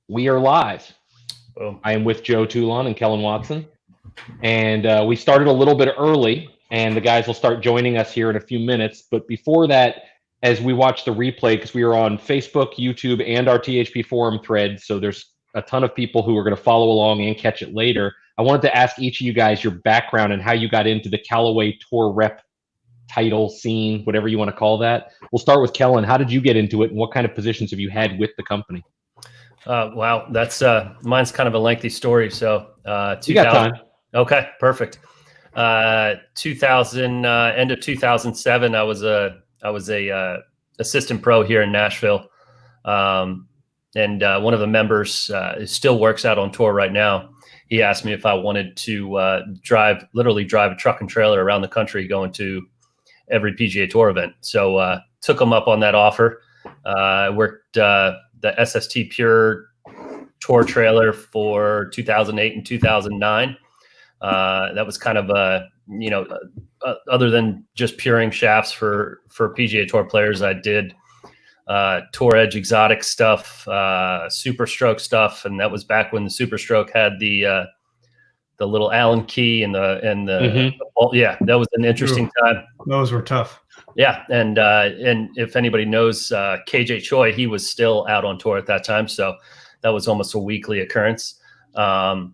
We are live. Boom. I am with Joe Toulon and Kellan Watson. And we started a little bit early, and the guys will start joining us here in a few minutes. But before that, as we watch the replay, because we are on Facebook, YouTube, and our THP forum thread, so there's a ton of people who are going to follow along and catch it later. I wanted to ask each of you guys your background and how you got into the Callaway Tour Rep title, scene, whatever you want to call that. We'll start with Kellan. How did you get into it, and what kind of positions have you had with the company? Wow, that's mine's kind of a lengthy story. So you got time. Okay, perfect. 2000 end of 2007, I was a assistant pro here in Nashville, and one of the members still works out on tour right now. He asked me if I wanted to literally drive a truck and trailer around the country, going to every PGA Tour event. So took him up on that offer. I worked the SST Pure tour trailer for 2008 and 2009. That was kind of other than just puring shafts for PGA Tour players, I did Tour Edge exotic stuff, Super Stroke stuff, and that was back when the Super Stroke had the little Allen key and the yeah, that was an interesting time. Those were tough. Yeah, and if anybody knows KJ Choi, he was still out on tour at that time, so that was almost a weekly occurrence. Had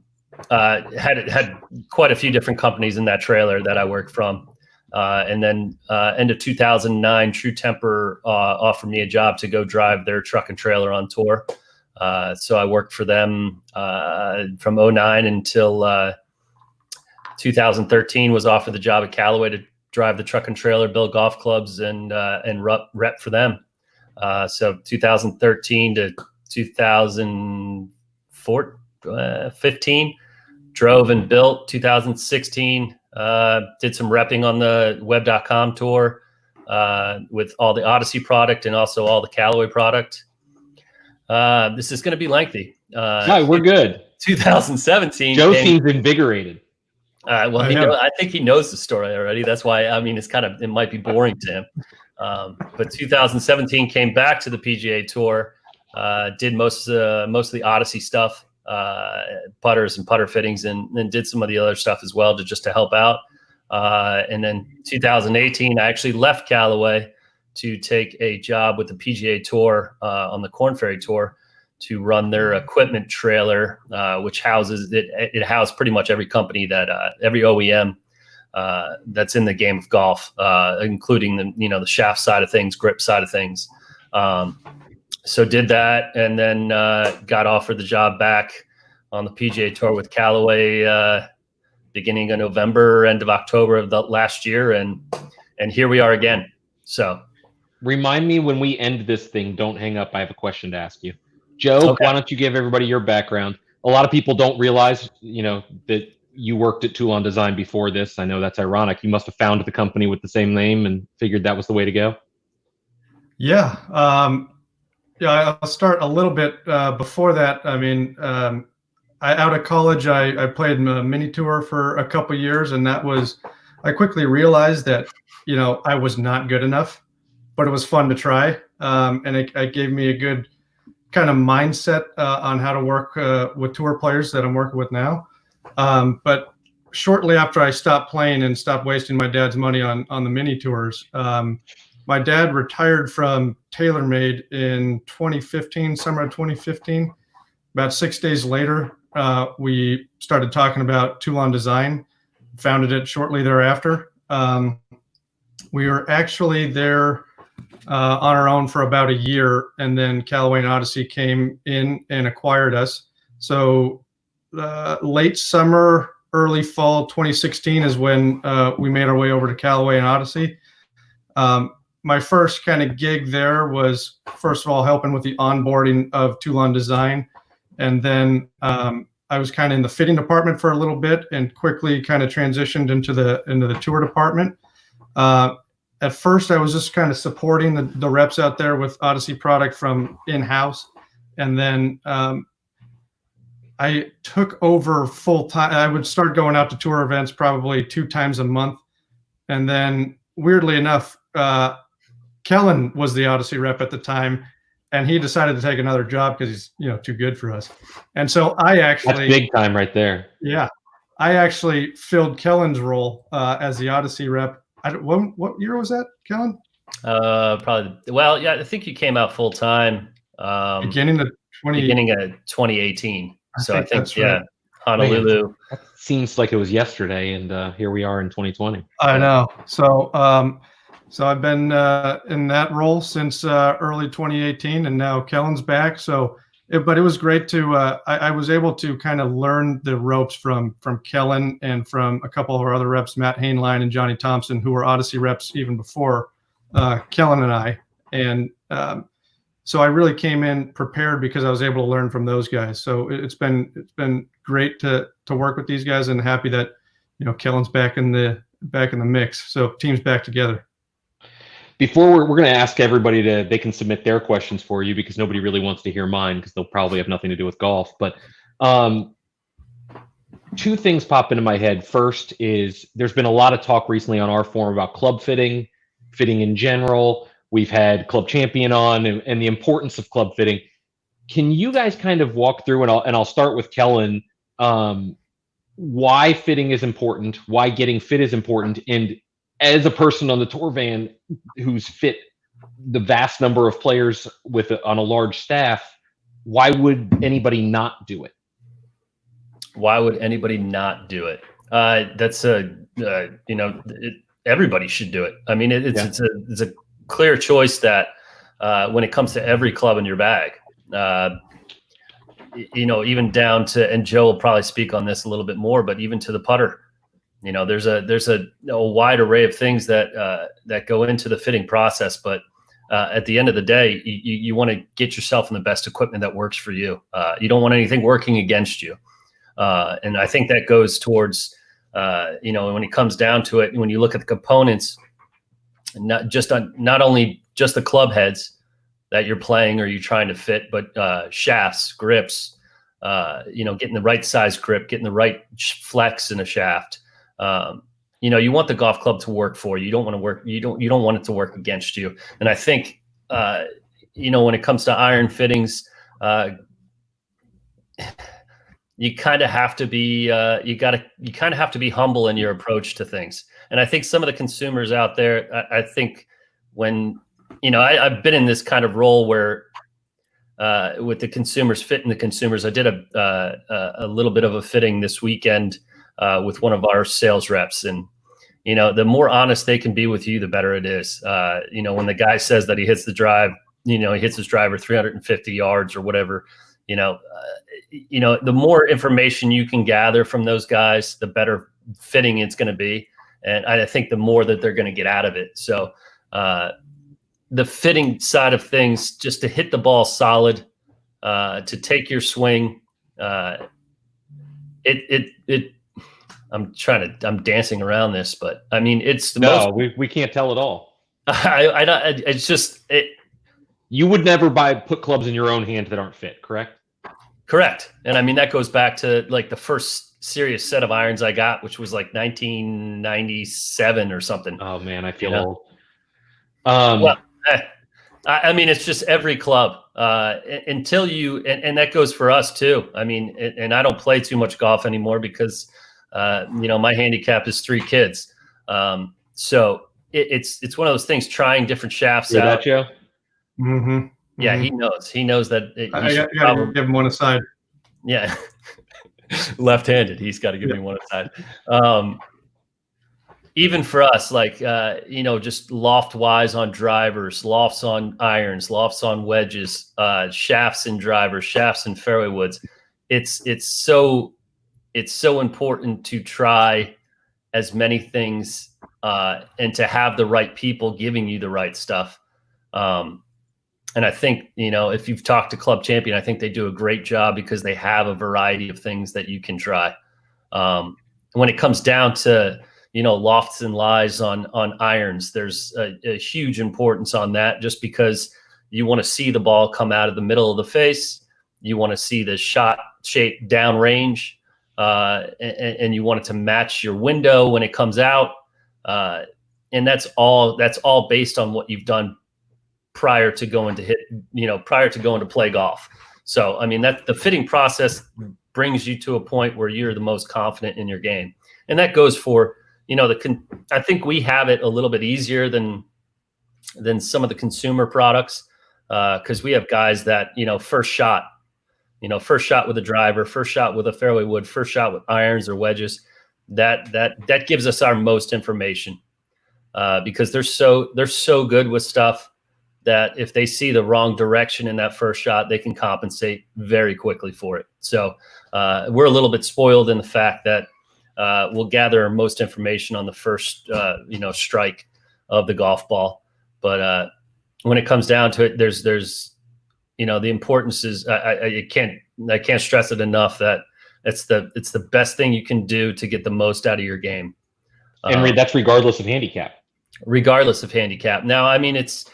quite a few different companies in that trailer that I worked from, and then end of 2009, True Temper offered me a job to go drive their truck and trailer on tour. So I worked for them from 2009 until 2013. Was offered the job at Callaway to drive the truck and trailer, build golf clubs, and rep for them. So 2013 to 2015, drove and built. 2016, did some repping on the web.com tour with all the Odyssey product and also all the Callaway product. This is going to be lengthy. No, we're good. 2017. Joe seems invigorated. Well, I think he knows the story already. That's why, I mean, it might be boring to him. But 2017 came back to the PGA Tour, did most of the Odyssey stuff, putters and putter fittings, and then did some of the other stuff as well to help out. And then 2018, I actually left Callaway to take a job with the PGA Tour on the Korn Ferry Tour to run their equipment trailer, which houses it housed pretty much every company that every OEM that's in the game of golf, including the shaft side of things, grip side of things. So did that, and then got offered the job back on the PGA Tour with Callaway beginning of November, end of October of the last year, and here we are again. So remind me when we end this thing. Don't hang up. I have a question to ask you. Joe, okay. Why don't you give everybody your background? A lot of people don't realize, that you worked at Toulon Design before this. I know that's ironic. You must have founded the company with the same name and figured that was the way to go. Yeah. I'll start a little bit before that. I mean, out of college, I played a mini tour for a couple of years, and I quickly realized that, I was not good enough, but it was fun to try. And it gave me a good kind of mindset on how to work with tour players that I'm working with now. But shortly after I stopped playing and stopped wasting my dad's money on the mini tours, my dad retired from TaylorMade in 2015, summer of 2015. About 6 days later, we started talking about Toulon Design, founded it shortly thereafter. We were actually there on our own for about a year, and then Callaway and Odyssey came in and acquired us. So late summer, early fall 2016 is when we made our way over to Callaway and Odyssey. My first kind of gig there was, first of all, helping with the onboarding of Toulon Design, and then I was kind of in the fitting department for a little bit, and quickly kind of transitioned into the tour department. At first, I was just kind of supporting the reps out there with Odyssey product from in-house. And then I took over full time. I would start going out to tour events probably 2 times a month. And then weirdly enough, Kellan was the Odyssey rep at the time. and he decided to take another job because he's, you know, too good for us. And so that's big time right there. Yeah, I actually filled Kellan's role as the Odyssey rep. What year was that, Kellan? Probably. Well, yeah, I think you came out full time. Beginning of 2018. So I think that's right. Honolulu. Man, that seems like it was yesterday, and here we are in 2020. I know. So so I've been in that role since early 2018, and now Kellan's back. So, but it was great to I was able to kind of learn the ropes from Kellan and from a couple of our other reps, Matt Hainline and Johnny Thompson, who were Odyssey reps even before Kellan and I. And so I really came in prepared because I was able to learn from those guys. So it's been great to work with these guys, and happy that, you know, Kellan's back in the mix. So team's back together. Before we're going to ask everybody they can submit their questions for you, because nobody really wants to hear mine because they'll probably have nothing to do with golf. But two things pop into my head. First is there's been a lot of talk recently on our forum about club fitting in general. We've had Club Champion on and the importance of club fitting. Can you guys kind of walk through, and I'll start with Kellan, why fitting is important, why getting fit is important, and as a person on the tour van who's fit the vast number of players on a large staff, why would anybody not do it? Why would anybody not do it? That's everybody should do it. I mean, it's a clear choice that when it comes to every club in your bag, even down to, and Joe will probably speak on this a little bit more, but even to the putter, there's a wide array of things that go into the fitting process. But at the end of the day, you want to get yourself in the best equipment that works for you. You don't want anything working against you. And I think that goes towards, when it comes down to it, when you look at the components, not only just the club heads that you're playing or you're trying to fit, but shafts, grips, getting the right size grip, getting the right flex in a shaft. You want the golf club to work for you. You don't want to work. You don't want it to work against you. And I think, when it comes to iron fittings, you kind of have to be, you kind of have to be humble in your approach to things. And I think some of the consumers out there, I think when, I've been in this kind of role where, with the consumers, fitting the consumers, I did a little bit of a fitting this weekend with one of our sales reps. And, the more honest they can be with you, the better it is. When the guy says that he hits the drive, he hits his driver 350 yards or whatever, the more information you can gather from those guys, the better fitting it's going to be. And I think the more that they're going to get out of it. So the fitting side of things, just to hit the ball solid, to take your swing, I'm I'm dancing around this, but I mean, it's the most. We can't tell at all. It's just it. You would never put clubs in your own hand that aren't fit, correct? Correct. And I mean, that goes back to like the first serious set of irons I got, which was like 1997 or something. Oh man, I feel old. I mean, it's just every club until you, and that goes for us too. I mean, and I don't play too much golf anymore because, my handicap is 3 kids. So it's one of those things, trying different shafts out. That, Joe? Mm-hmm. Yeah, he knows that. I got to give him one aside. Yeah. Left-handed. He's got to give me one aside. Even for us, like, just loft-wise on drivers, lofts on irons, lofts on wedges, shafts in drivers, shafts in fairway woods. It's so important to try as many things and to have the right people giving you the right stuff. And I think, if you've talked to Club Champion, I think they do a great job because they have a variety of things that you can try. When it comes down to, lofts and lies on irons, there's a huge importance on that, just because you want to see the ball come out of the middle of the face. You want to see the shot shape downrange, and you want it to match your window when it comes out. And that's all based on what you've done prior to going to play golf. So, I mean, that the fitting process brings you to a point where you're the most confident in your game. And that goes for, I think we have it a little bit easier than some of the consumer products, because we have guys that, first shot with a driver, first shot with a fairway wood, first shot with irons or wedges, that gives us our most information, because they're so good with stuff that if they see the wrong direction in that first shot, they can compensate very quickly for it. So we're a little bit spoiled in the fact that we'll gather our most information on the first strike of the golf ball. But when it comes down to it, there's the importance is, I can't stress it enough that it's the best thing you can do to get the most out of your game. And that's regardless of handicap. Regardless of handicap. Now, I mean, it's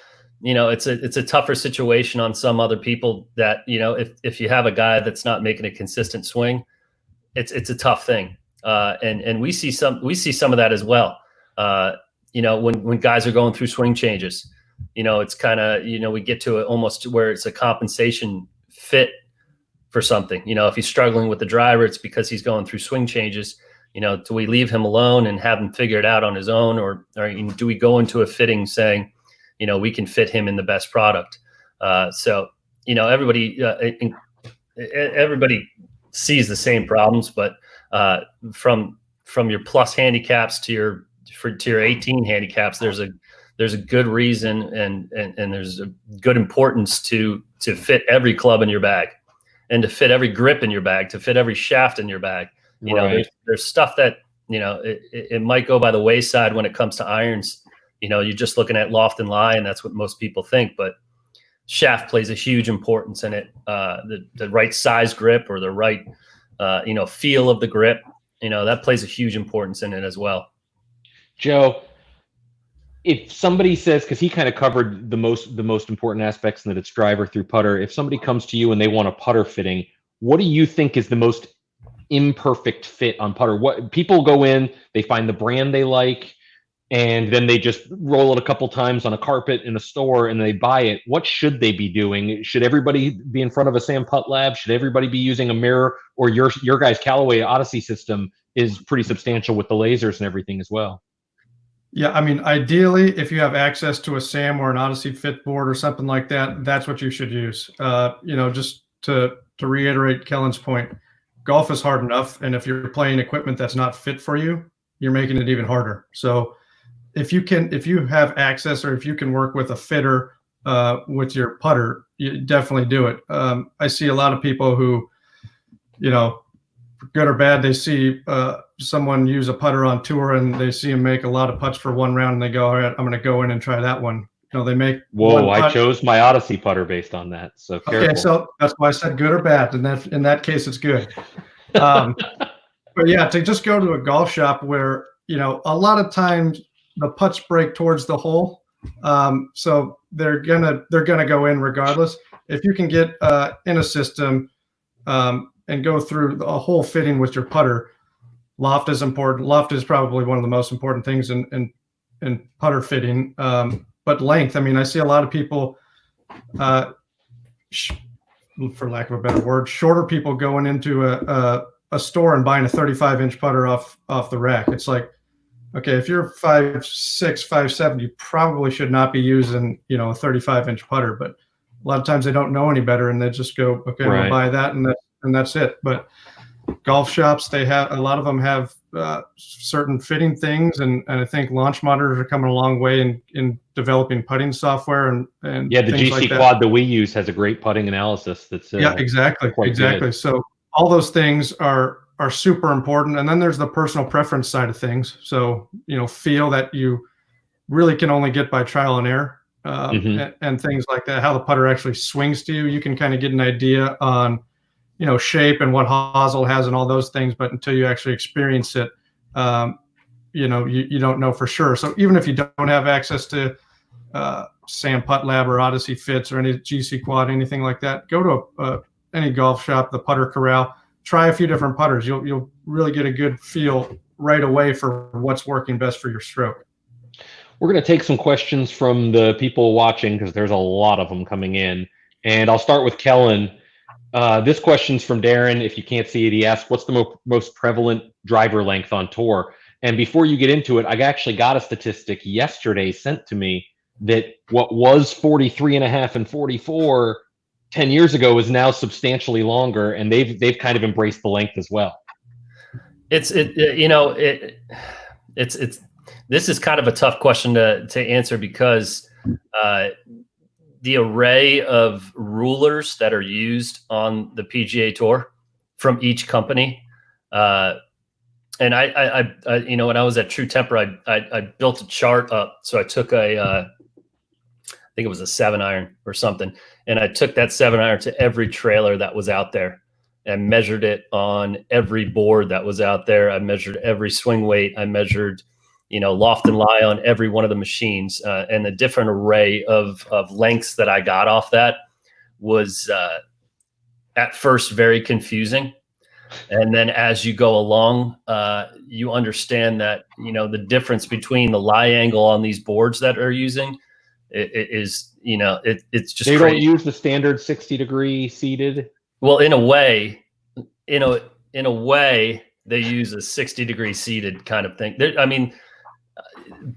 a tougher situation on some other people that, if you have a guy that's not making a consistent swing, it's a tough thing. And we see some of that as well. When guys are going through swing changes, it's kind of, we get to almost where it's a compensation fit for something. If he's struggling with the driver, it's because he's going through swing changes. Do we leave him alone and have him figure it out on his own, or do we go into a fitting saying, we can fit him in the best product? So everybody sees the same problems, but from your plus handicaps to your 18 handicaps, there's a good reason and there's a good importance to fit every club in your bag, and to fit every grip in your bag, to fit every shaft in your bag. There's stuff that it might go by the wayside when it comes to irons. You're just looking at Loft and Lie, and that's what most people think, but shaft plays a huge importance in it. The right size grip, or the right feel of the grip, that plays a huge importance in it as well. Joe, if somebody says, because he kind of covered the most important aspects, and that it's driver through putter, if somebody comes to you and they want a putter fitting, what do you think is the most imperfect fit on putter? What people go in, they find the brand they like, and then they just roll it a couple times on a carpet in a store and they buy it. What should they be doing? Should everybody be in front of a Sam Putt Lab? Should everybody be using a mirror? Or your guys' Callaway Odyssey system is pretty substantial with the lasers and everything as well. Yeah, I mean, ideally, if you have access to a Sam or an Odyssey fit board or something like that, that's what you should use. Just to reiterate Kellan's point, golf is hard enough, and if you're playing equipment that's not fit for you, you're making it even harder. So if you have access, or if you can work with a fitter with your putter, you definitely do it. I see a lot of people who, good or bad, they see someone use a putter on tour and they see him make a lot of putts for one round, and they go, all right, I'm going to go in and try that one. They make. Whoa, I chose my Odyssey putter based on that. So careful. Okay, so that's why I said good or bad, and in that case, it's good. But yeah, to just go to a golf shop where, a lot of times the putts break towards the hole. So they're gonna go in regardless. If you can get in a system and go through a whole fitting with your putter, loft is important. Loft is probably one of the most important things in putter fitting. But length, I mean, I see a lot of people, for lack of a better word, shorter people going into a store and buying a 35-inch putter off the rack. It's like, okay, if you're 5'6", 5'7", you probably should not be using, a 35-inch putter. But a lot of times they don't know any better, and they just go, okay, right, we'll buy that, and that's it. But golf shops, a lot of them have certain fitting things, and I think launch monitors are coming a long way in developing putting software and yeah, the GC like Quad that we use has a great putting analysis. That's yeah, exactly. Good. So all those things are super important. And then there's the personal preference side of things. So, feel that you really can only get by trial and error, and things like that, how the putter actually swings to you. You can kind of get an idea on, shape and what hosel has and all those things. But until you actually experience it, you don't know for sure. So even if you don't have access to Sam Putt Lab or Odyssey Fits or any GC Quad, anything like that, go to any golf shop, the Putter Corral, try a few different putters. You'll really get a good feel right away for what's working best for your stroke. We're going to take some questions from the people watching because there's a lot of them coming in. And I'll start with Kellan. This question's from Darren. If you can't see it, he asked, what's the most prevalent driver length on tour? And before you get into it, I actually got a statistic yesterday sent to me that what was 43 and a half and 44 10 years ago is now substantially longer, and they've kind of embraced the length as well. This is kind of a tough question to answer because the array of rulers that are used on the PGA Tour from each company. And I when I was at True Temper, I built a chart up. So I took I think it was a 7-iron or something, and I took that 7-iron to every trailer that was out there and measured it on every board that was out there. I measured every swing weight. I measured, Loft and Lie on every one of the machines, and the different array of lengths that I got off that was at first very confusing. And then as you go along, you understand that, the difference between the lie angle on these boards that are using it's just they crazy. Don't use the standard 60-degree seated. Well, in a way, they use a 60-degree seated kind of thing.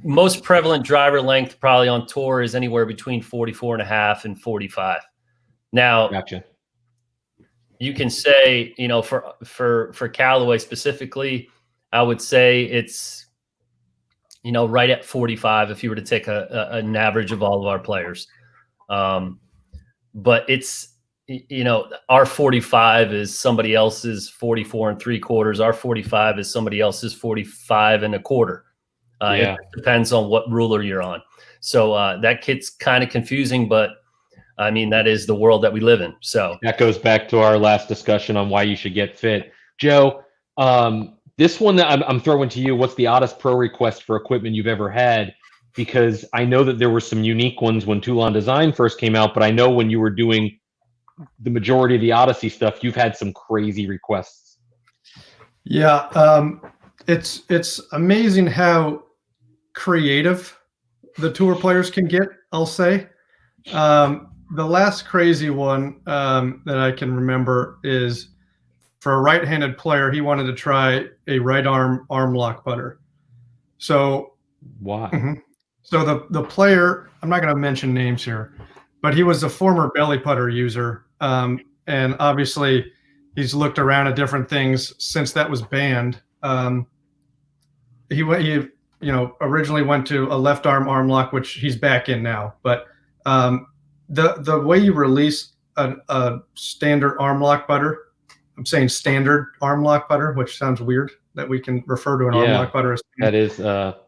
Most prevalent driver length probably on tour is anywhere between 44 and a half and 45. Now, gotcha. You can say, for Callaway specifically, I would say it's, right at 45 if you were to take an average of all of our players. But it's, our 45 is somebody else's 44 3/4. Our 45 is somebody else's 45 1/4. It depends on what ruler you're on. So that gets kind of confusing, but I mean, that is the world that we live in. So that goes back to our last discussion on why you should get fit. Joe, this one that I'm throwing to you, what's the oddest pro request for equipment you've ever had? Because I know that there were some unique ones when Toulon Design first came out, but I know when you were doing the majority of the Odyssey stuff, you've had some crazy requests. Yeah. It's amazing how creative the tour players can get, I'll say. The last crazy one that I can remember is for a right-handed player. He wanted to try a right arm lock putter. So why? Mm-hmm. So the player, I'm not going to mention names here, but he was a former belly putter user, and obviously he's looked around at different things since that was banned. He originally went to a left arm lock, which he's back in now, but the way you release a standard arm lock putter, I'm saying standard arm lock putter, which sounds weird that we can refer to an arm lock putter as that is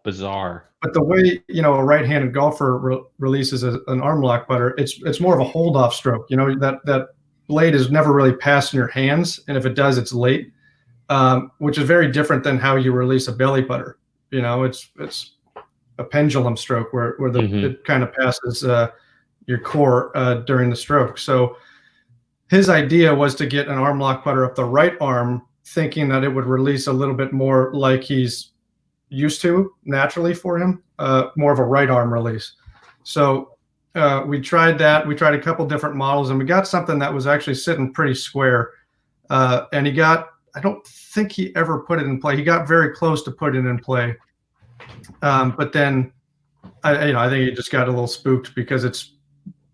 bizarre. But the way a right-handed golfer releases an arm lock putter, it's more of a hold off stroke. That blade is never really passed in your hands, and if it does, it's late, which is very different than how you release a belly putter. It's a pendulum stroke where it kind of passes your core during the stroke. So his idea was to get an arm lock putter up the right arm, thinking that it would release a little bit more like he's used to naturally for him, more of a right arm release. So we tried that. We tried a couple different models, and we got something that was actually sitting pretty square. And I don't think he ever put it in play. He got very close to putting it in play. But then I think he just got a little spooked because it's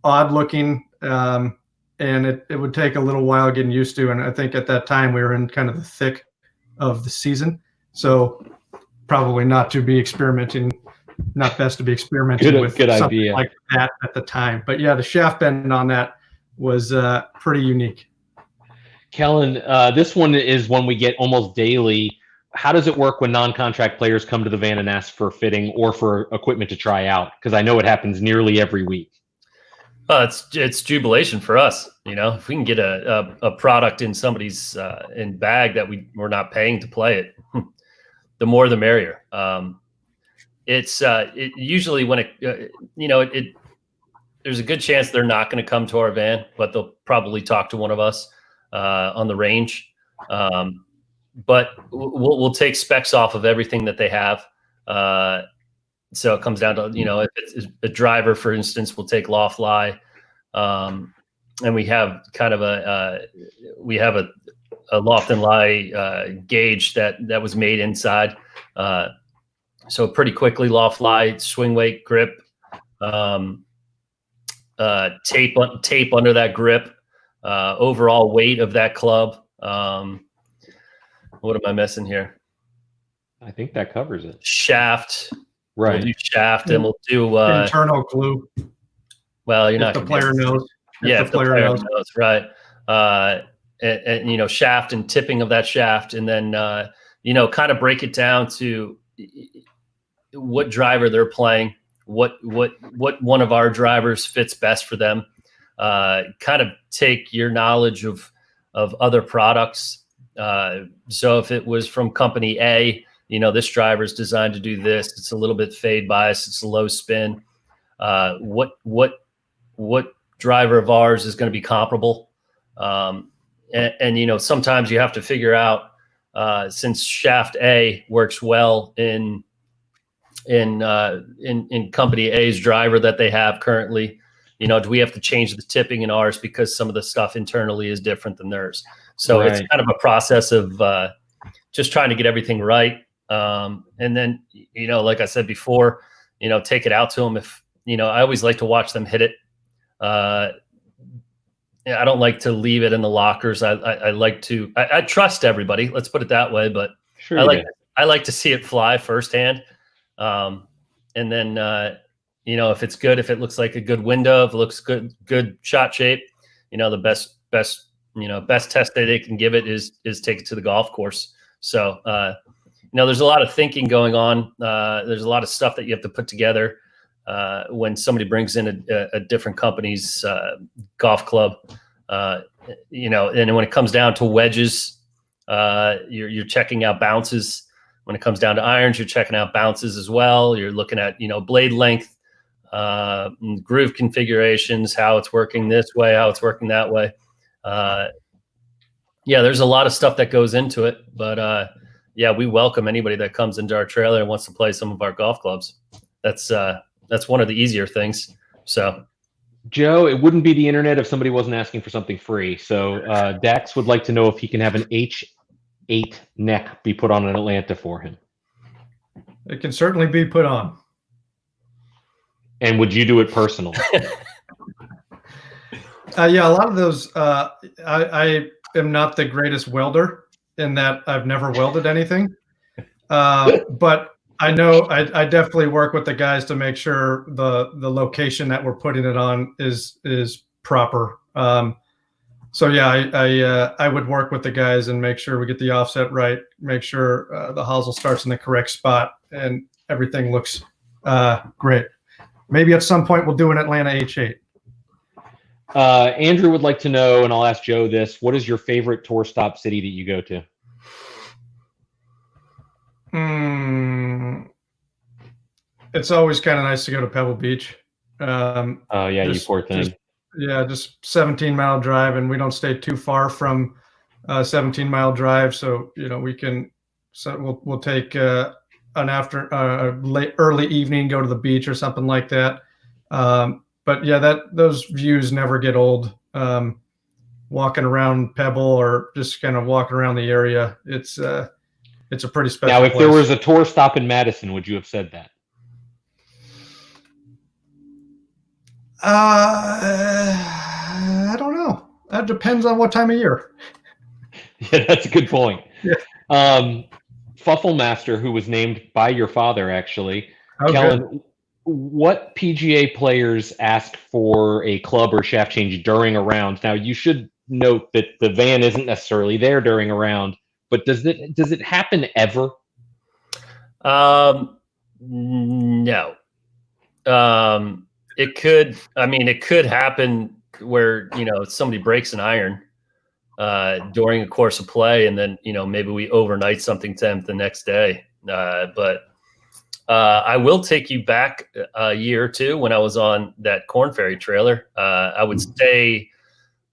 odd looking, and it would take a little while getting used to. And I think at that time we were in kind of the thick of the season. So probably not best to be experimenting with good something idea like that at the time. But yeah, the shaft bend on that was pretty unique. Kellan, this one is one we get almost daily. How does it work when non-contract players come to the van and ask for fitting or for equipment to try out? Because I know it happens nearly every week. It's jubilation for us. If we can get a product in somebody's in bag that we're not paying to play it, the more the merrier. It's usually when there's a good chance they're not going to come to our van, but they'll probably talk to one of us on the range. But we'll take specs off of everything that they have. So it comes down to, if it's a driver, for instance, we'll take Loft Lie, and we have kind of a Loft and Lie gauge that was made inside. So pretty quickly, Loft Lie, swing weight, grip, tape under that grip, overall weight of that club. What am I missing here? I think that covers it. Shaft. Right. We'll do shaft, and we'll do internal glue. Well, you're if not the player knows. If the player knows, right? And shaft and tipping of that shaft, and then kind of break it down to what driver they're playing, what one of our drivers fits best for them. Kind of take your knowledge of other products. So if it was from company A, this driver is designed to do this. It's a little bit fade bias. It's a low spin. What driver of ours is going to be comparable? And sometimes you have to figure out, since shaft A works well in company A's driver that they have currently, do we have to change the tipping in ours because some of the stuff internally is different than theirs? So It's kind of a process of just trying to get everything right. And then, like I said before, take it out to them. If, I always like to watch them hit it. I don't like to leave it in the lockers. I like to, I trust everybody. Let's put it that way. But sure I like to see it fly firsthand. And then, if it's good, if it looks like a good window, if it looks good shot shape, the best test that they can give it is take it to the golf course. So, there's a lot of thinking going on. There's a lot of stuff that you have to put together when somebody brings in a different company's golf club. And when it comes down to wedges, you're checking out bounces. When it comes down to irons, you're checking out bounces as well. You're looking at, blade length, groove configurations, how it's working this way, how it's working that way. There's a lot of stuff that goes into it, but we welcome anybody that comes into our trailer and wants to play some of our golf clubs. That's one of the easier things. So, Joe, it wouldn't be the internet if somebody wasn't asking for something free. So Dax would like to know if he can have an H8 neck be put on in Atlanta for him. It can certainly be put on. And would you do it personally? A lot of those, I am not the greatest welder in that I've never welded anything. But I know I definitely work with the guys to make sure the location that we're putting it on is proper. I would work with the guys and make sure we get the offset right, make sure the hosel starts in the correct spot and everything looks great. Maybe at some point we'll do an Atlanta H8. Andrew would like to know, and I'll ask Joe this, what is your favorite tour stop city that you go to? It's always kind of nice to go to Pebble Beach. You poor thing. Just 17-mile drive, and we don't stay too far from 17-mile drive. So, we'll take an early evening, go to the beach or something like that. Those views never get old. Walking around Pebble or just kind of walking around the area, it's a pretty special Now, if place. there was a tour stop in Madison, would you have said that? I don't know. That depends on what time of year. Yeah, that's a good point. Yeah. Fuffelmaster, who was named by your father, actually. Okay. Kellan, what PGA players ask for a club or shaft change during a round? Now, you should note that the van isn't necessarily there during a round, but does it happen ever? No. It could happen where, somebody breaks an iron during a course of play, and then, maybe we overnight something to them the next day. But I will take you back a year or two when I was on that Corn Ferry trailer. I would stay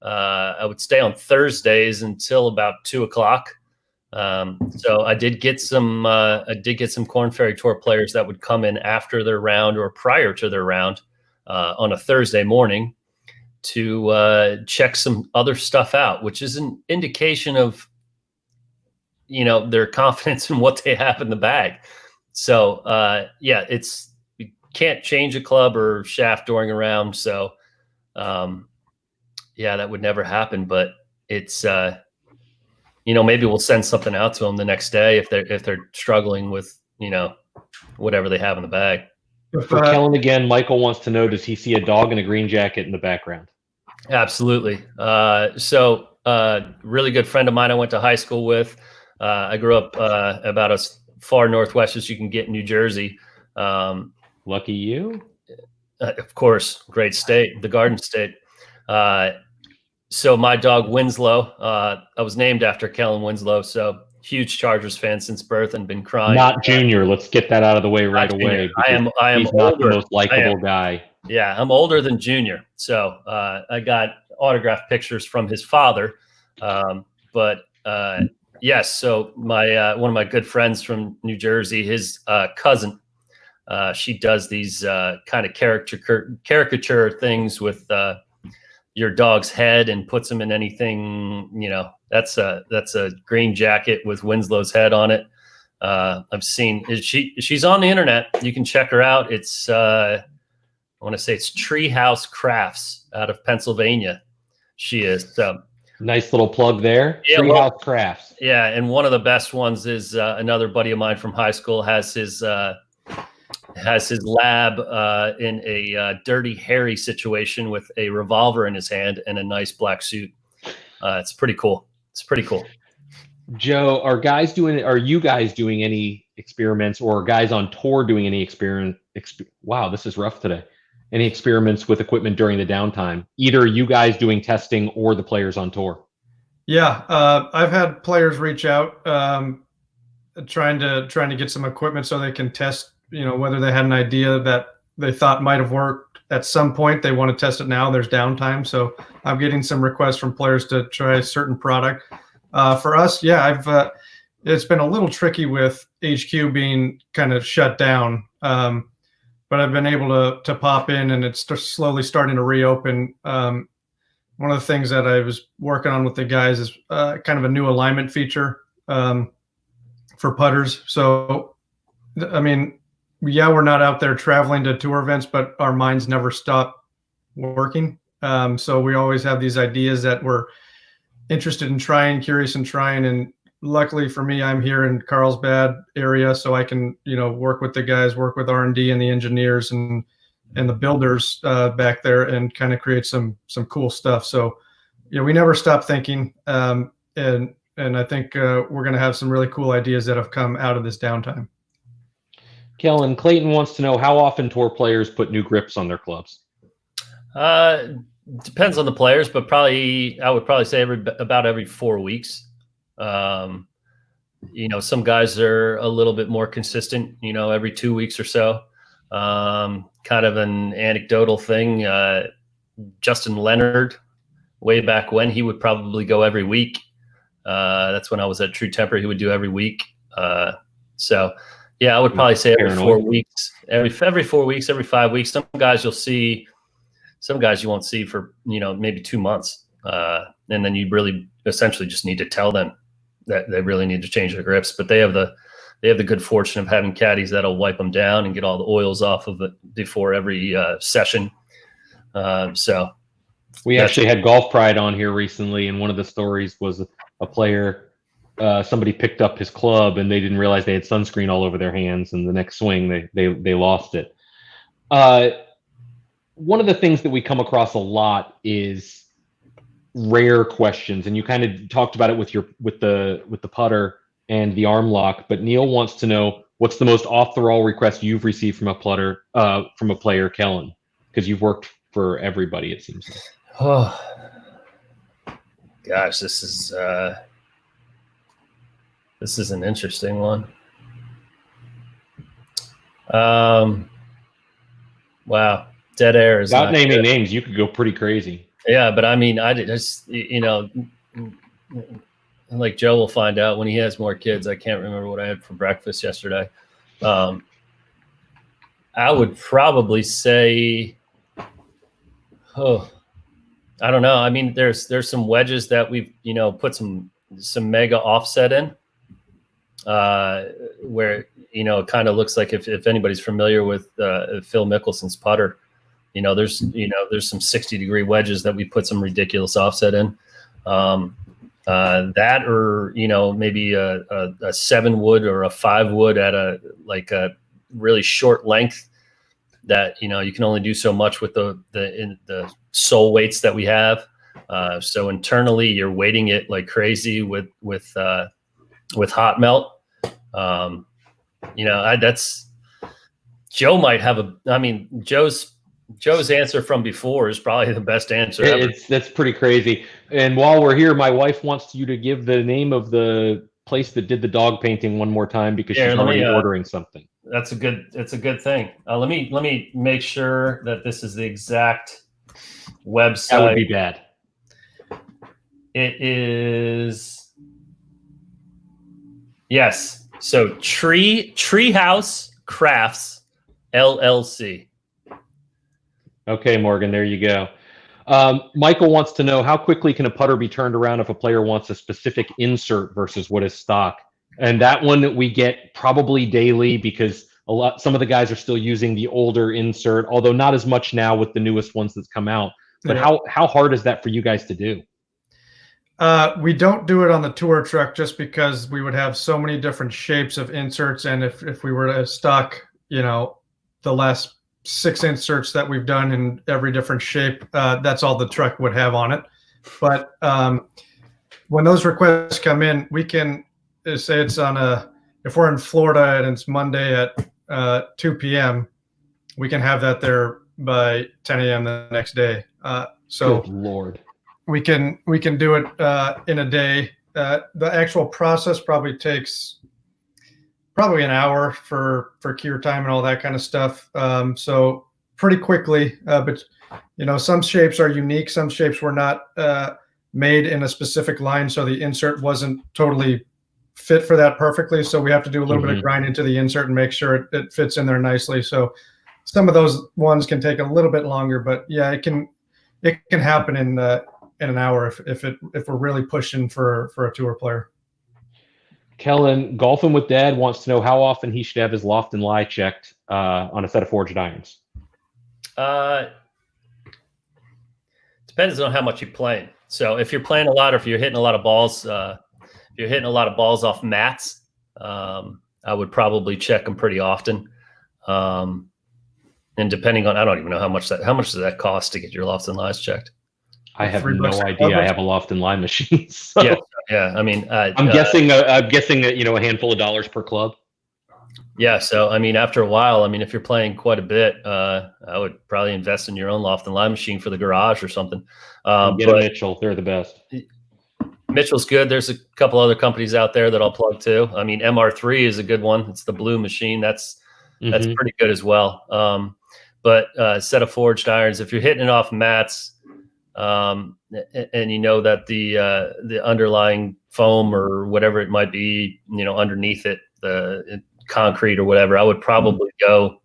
on Thursdays until about 2:00. So I did get some Korn Ferry Tour players that would come in after their round or prior to their round on a Thursday morning to check some other stuff out, which is an indication of, their confidence in what they have in the bag. So yeah, you can't change a club or shaft during a round. So yeah, that would never happen, but it's, maybe we'll send something out to them the next day if they're struggling with, whatever they have in the bag. For Kellan again, Michael wants to know, does he see a dog in a green jacket in the background? Absolutely. So really good friend of mine I went to high school with. I grew up about as far northwest as you can get in New Jersey. Lucky you. Of course, great state, the Garden State. So my dog Winslow, I was named after Kellan Winslow, so huge Chargers fan since birth and been crying. Not Junior. Let's get that out of the way right away. I am he's older. Not the most likable guy. Yeah, I'm older than Junior, so I got autographed pictures from his father. Yes, so my one of my good friends from New Jersey, his cousin, she does these kind of caricature things with your dog's head and puts them in anything. That's a green jacket with Winslow's head on it. I've seen she's on the internet. You can check her out. It's I want to say it's Treehouse Crafts out of Pennsylvania. She is. Nice little plug there. Yeah, Treehouse Crafts. Yeah, and one of the best ones is another buddy of mine from high school has his lab in a Dirty Harry situation with a revolver in his hand and a nice black suit. It's pretty cool. Joe, are you guys doing any experiments, or guys on tour doing any wow, this is rough today. Any experiments with equipment during the downtime? Either you guys doing testing or the players on tour? Yeah, I've had players reach out trying to get some equipment so they can test, whether they had an idea that they thought might have worked at some point. They want to test it now. There's downtime. So I'm getting some requests from players to try a certain product. For us, yeah, it's been a little tricky with HQ being kind of shut down. But I've been able to pop in, and it's slowly starting to reopen. One of the things that I was working on with the guys is kind of a new alignment feature for putters. So, I mean, yeah, we're not out there traveling to tour events, but our minds never stop working. So we always have these ideas that we're interested in trying, curious in trying. And luckily for me, I'm here in Carlsbad area, so I can, work with the guys, work with R&D and the engineers and the builders back there, and kind of create some cool stuff. So, we never stop thinking, and I think we're going to have some really cool ideas that have come out of this downtime. Kellan, Clayton wants to know, how often tour players put new grips on their clubs? Depends on the players, but I would probably say about every 4 weeks. Some guys are a little bit more consistent, every 2 weeks or so. Kind of an anecdotal thing. Justin Leonard, way back when, he would probably go every week. That's when I was at True Temper. He would do every week. So yeah, I would probably say every 4 weeks, every 4 weeks, every 5 weeks. Some guys you'll see, some guys you won't see for, maybe 2 months. And then you really essentially just need to tell them that they really need to change their grips. But they have the good fortune of having caddies that'll wipe them down and get all the oils off of it before every session. So we actually had Golf Pride on here recently, and one of the stories was a player, somebody picked up his club and they didn't realize they had sunscreen all over their hands, and the next swing they lost it. One of the things that we come across a lot is rare questions, and you kind of talked about it with the putter and the arm lock, but Neil wants to know, what's the most off the roll request you've received from a player, Kellan? Because you've worked for everybody, it seems like. Oh gosh, this is an interesting one. Wow, dead air is without not naming good. Names. You could go pretty crazy. Yeah, but I mean, I just, let like Joe will find out when he has more kids. I can't remember what I had for breakfast yesterday. I would probably say, I don't know. I mean, there's some wedges that we've, put some mega offset in, where, it kind of looks like if anybody's familiar with Phil Mickelson's putter, there's some 60-degree wedges that we put some ridiculous offset in. That, or maybe a 7-wood or a 5-wood at a really short length that you can only do so much with the sole weights that we have. So internally, you're weighting it like crazy with hot melt. That's Joe might have Joe's answer from before is probably the best answer ever. That's pretty crazy. And while we're here, my wife wants you to give the name of the place that did the dog painting one more time, because she's already ordering something. It's a good thing. Let me make sure that this is the exact website. That would be bad. It is, yes. So Treehouse Crafts LLC. Okay, Morgan, there you go. Michael wants to know, how quickly can a putter be turned around if a player wants a specific insert versus what is stock? And that one we get probably daily, because some of the guys are still using the older insert, although not as much now with the newest ones that's come out. But how hard is that for you guys to do? We don't do it on the tour truck just because we would have so many different shapes of inserts. And if we were to stock, the last 6 inserts that we've done in every different shape, that's all the truck would have on it. But when those requests come in, we can say it's if we're in Florida and it's Monday at 2 p.m., we can have that there by 10 a.m. the next day. So good Lord, we can do it in a day. The actual process probably takes an hour for cure time and all that kind of stuff. So pretty quickly, but some shapes are unique. Some shapes were not made in a specific line, so the insert wasn't totally fit for that perfectly. So we have to do a little bit of grind into the insert and make sure it fits in there nicely. So some of those ones can take a little bit longer, but yeah, it can happen in an hour if we're really pushing for a tour player. Kellan, Golfing with Dad wants to know how often he should have his Loft and Lie checked on a set of forged irons. Depends on how much you're playing. So if you're playing a lot, or if you're hitting a lot of balls, off mats, I would probably check them pretty often. And depending on, I don't even know how much does that cost to get your Lofts and Lies checked? I have no idea. I have a Loft and Lie machine. So. Yeah. I mean, I'm guessing that, a handful of dollars per club. Yeah. So, I mean, after a while, if you're playing quite a bit, I would probably invest in your own Loft and Lie machine for the garage or something. Get a Mitchell. They're the best. Mitchell's good. There's a couple other companies out there that I'll plug too. MR3 is a good one. It's the blue machine. That's pretty good as well. But set of forged irons, if you're hitting it off mats, and that the underlying foam or whatever it might be, underneath it, the concrete or whatever, I would probably go,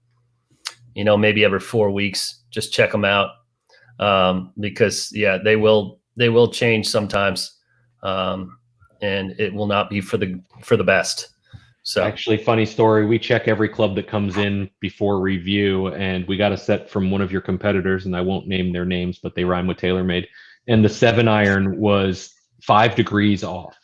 maybe every 4 weeks, just check them out. Because they will change sometimes. And it will not be for the best. So actually, funny story. We check every club that comes in before review, and we got a set from one of your competitors, and I won't name their names, but they rhyme with TaylorMade. And the 7-iron was 5 degrees off.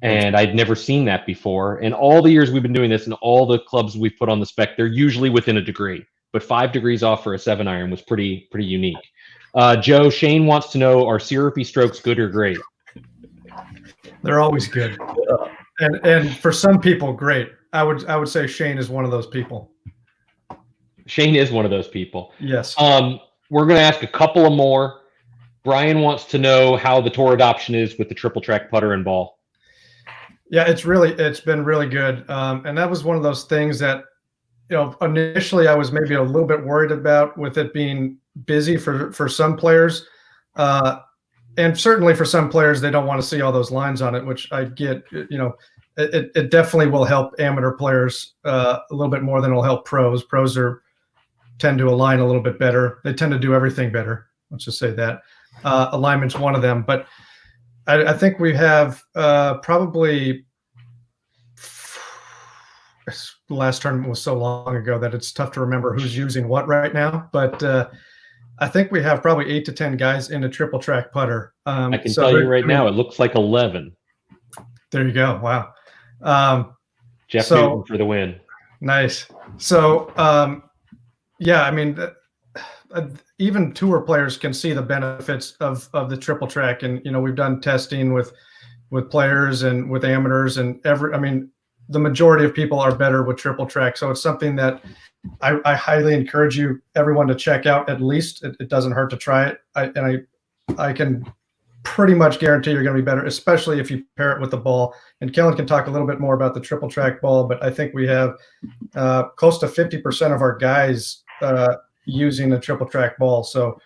And I'd never seen that before. And all the years we've been doing this, and all the clubs we've put on the spec, they're usually within a degree. But 5 degrees off for a 7-iron was pretty unique. Joe, Shane wants to know, are syrupy strokes good or great? They're always good. And for some people, great. I would say Shane is one of those people. Shane is one of those people. Yes. We're going to ask a couple of more. Brian wants to know how the tour adoption is with the triple track putter and ball. Yeah, it's been really good. And that was one of those things that, initially I was maybe a little bit worried about, with it being busy for some players. and certainly for some players, they don't want to see all those lines on it, which I get. It definitely will help amateur players a little bit more than it'll help pros. Pros tend to align a little bit better. They tend to do everything better. Let's just say that. Alignment's one of them, but I think we have probably, the last tournament was so long ago that it's tough to remember who's using what right now. But I think we have probably 8 to 10 guys in a triple track putter. I can tell you right now, it looks like 11. There you go. Wow. Jeff Newton for the win. Nice. So, yeah, I mean, even tour players can see the benefits of the triple track. And, we've done testing with players and with amateurs and the majority of people are better with triple track. So it's something that I highly encourage everyone to check out. At least it doesn't hurt to try it. I can pretty much guarantee you're going to be better, especially if you pair it with the ball. And Kellan can talk a little bit more about the triple track ball, but I think we have close to 50% of our guys using a triple track ball. So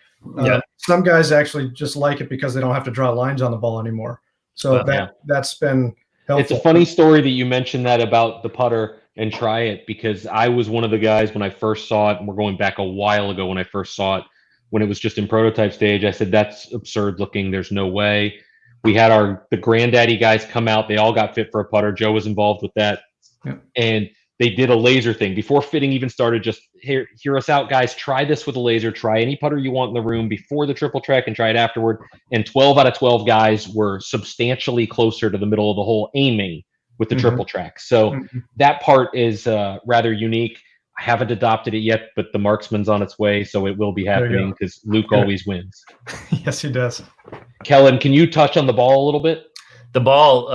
some guys actually just like it because they don't have to draw lines on the ball anymore. So that's been helpful. It's a funny story that you mentioned that about the putter and try it, because I was one of the guys when I first saw it, and we're going back a while ago when I first saw it, when it was just in prototype stage. I said, that's absurd looking. There's no way. We had the granddaddy guys come out. They all got fit for a putter. Joe was involved with that. Yeah. And they did a laser thing before fitting even started. Just hear us out, guys. Try this with a laser. Try any putter you want in the room before the triple track and try it afterward. And 12 out of 12 guys were substantially closer to the middle of the hole aiming with the triple track. So that part is rather unique. I haven't adopted it yet, but the marksman's on its way, so it will be happening because Luke always wins. Yes, he does. Kellan, can you touch on the ball a little bit? The ball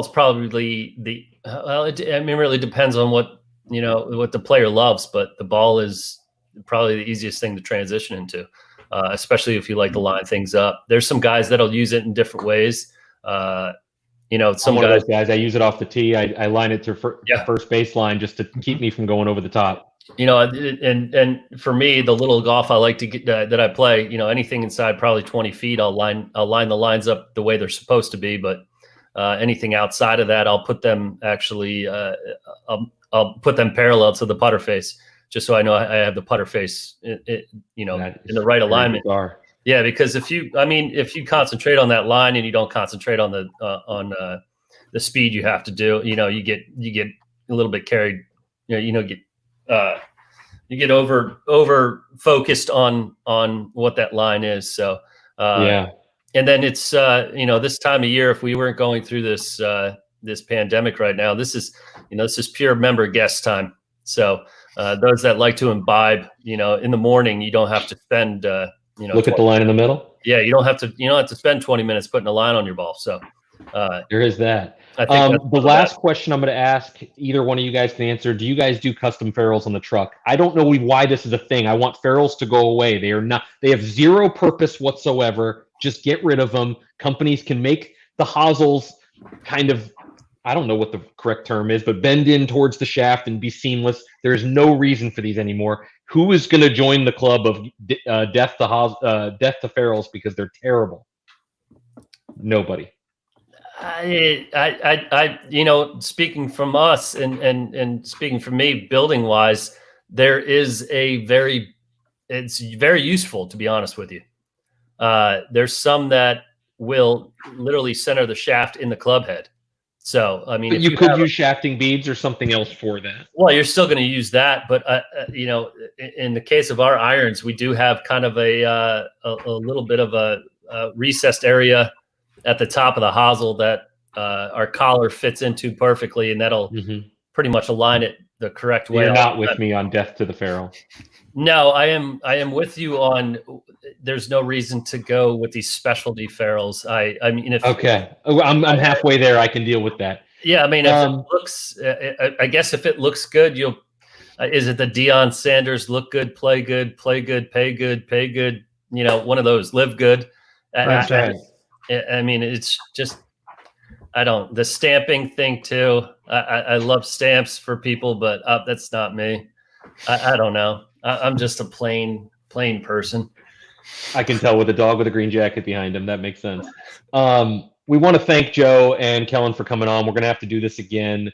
is probably it really depends on what the player loves, but the ball is probably the easiest thing to transition into, especially if you like to line things up. There's some guys that'll use it in different ways. Some one of those guys, I use it off the tee. I line it to first baseline just to keep me from going over the top. And for me, the little golf I like to get that I play, anything inside probably 20 feet, I'll line the lines up the way they're supposed to be. But anything outside of that, I'll put them I'll put them parallel to the putter face, just so I know I have the putter face, in the right alignment. Bizarre. Yeah, because if you concentrate on that line and you don't concentrate on the speed you have to do, you get a little bit carried, you get over focused on what that line is. So and then it's this time of year, if we weren't going through this pandemic right now, this is pure member guest time. So those that like to imbibe, in the morning, you don't have to spend look at the line in the middle. Yeah, you don't have to spend 20 minutes putting a line on your ball. So there is that. I think the last question I'm going to ask, either one of you guys can answer. Do you guys do custom Farrells on the truck? I don't know why this is a thing. I want Farrells to go away. They have zero purpose whatsoever. Just get rid of them. Companies can make the hosels kind of, I don't know what the correct term is, but bend in towards the shaft and be seamless. There's no reason for these anymore. Who is going to join the club of death to Farrells because they're terrible? Nobody. I speaking from us and speaking from me, building wise, it's very useful, to be honest with you. There's some that will literally center the shaft in the club head. So, I mean, but you could use shafting beads or something else for that. Well, you're still going to use that, but in the case of our irons, we do have kind of a little bit of a recessed area at the top of the hosel that our collar fits into perfectly, and that'll pretty much align it the correct way. You're not with me on death to the Farrell. No, I am with you on. There's no reason to go with these specialty Farrells. I mean, I'm halfway there. I can deal with that. Yeah, I mean, if it looks, I guess if it looks good, you'll. Is it the Deion Sanders look good, play good, pay good? One of those, live good. Right. I mean, it's just. The stamping thing too. I love stamps for people, but that's not me. I don't know. I'm just a plain person. I can tell with a dog with a green jacket behind him. That makes sense. We want to thank Joe and Kellan for coming on. We're going to have to do this again.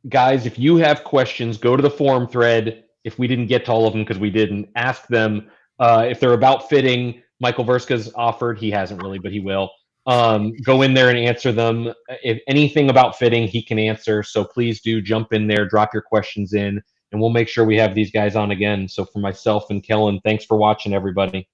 Guys, if you have questions, go to the forum thread. If we didn't get to all of them because we didn't, ask them. If they're about fitting, Michael Verska's offered. He hasn't really, but he will. Go in there and answer them. If anything about fitting, he can answer. So please do jump in there, drop your questions in, and we'll make sure we have these guys on again. So for myself and Kellan, thanks for watching, everybody.